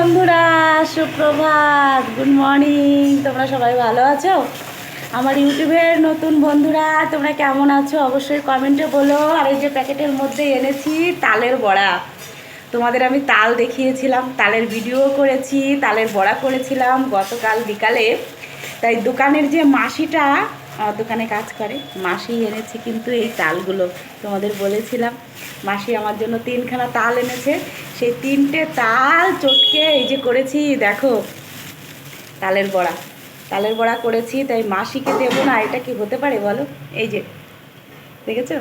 বন্ধুরা, সুপ্রভাত, good morning. তোমরা সবাই ভালো আছো? আমার ইউটিউবের নতুন বন্ধুরা তোমরা কেমন আছো অবশ্যই কমেন্টে বলো। আর এই যে প্যাকেটের মধ্যে এনেছি তালের বড়া। তোমাদের আমি তাল দেখিয়েছিলাম, তালের ভিডিও করেছি, তালের বড়া করেছিলাম গতকাল বিকালে। তাই দোকানের যে মাসিটা আমার দোকানে কাজ করে, মাসি এনেছি কিন্তু এই তালগুলো তোমাদের বলেছিলাম। মাসি আমার জন্য 3খানা তাল এনেছে। সেই 3টে তাল চটকে এই যে করেছি, দেখো তালের বড়া। তালের বড়া করেছি, তাই মাসিকে দেবো না, এটা কি হতে পারে বলো? এই যে দেখেছো,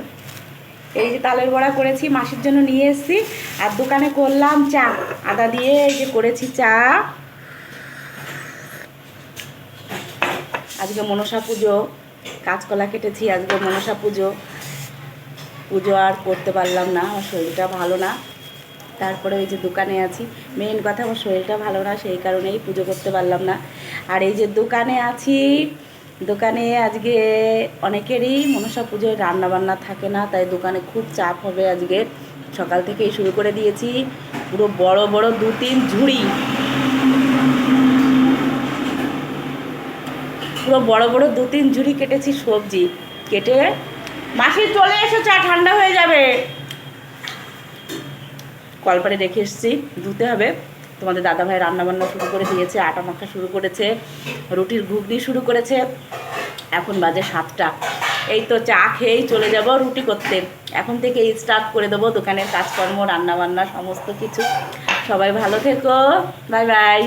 এই যে তালের বড়া করেছি, মাসির জন্য নিয়ে এসেছি। আর দোকানে করলাম চা, আদা দিয়ে এই যে করেছি চা। আজকে মনসা পুজো, কাঁচকলা কেটেছি, আজকে মনসা পুজো। পুজো আর করতে পারলাম না, আমার শরীরটা ভালো না। তারপরে ওই যে দোকানে আছি, মেন কথা আমার শরীরটা ভালো না, সেই কারণেই পুজো করতে পারলাম না। আর এই যে দোকানে আছি, দোকানে আজকে অনেকেরই মনসা পুজোয় রান্নাবান্না থাকে না, তাই দোকানে খুব চাপ হবে আজকে। সকাল থেকেই শুরু করে দিয়েছি, পুরো বড় বড় 2-3 ঝুড়ি, পুরো বড় বড় 2-3 ঝুড়ি কেটেছি সবজি। কেটে মাসি চলে এসো, চা ঠান্ডা হয়ে যাবে। কলপারে রেখে এসেছি, ধুতে হবে। তোমাদের দাদাভাই রান্নাবান্না শুরু করে দিয়েছে, আটা মাখা শুরু করেছে, রুটির ঘুগনি শুরু করেছে। এখন বাজে 7টা। এই তো চা খেয়েই চলে যাব রুটি করতে। এখন থেকে স্টার্ট করে দেবো দোকানের কাজকর্ম, রান্নাবান্না সমস্ত কিছু। সবাই ভালো থেকো, বাই বাই।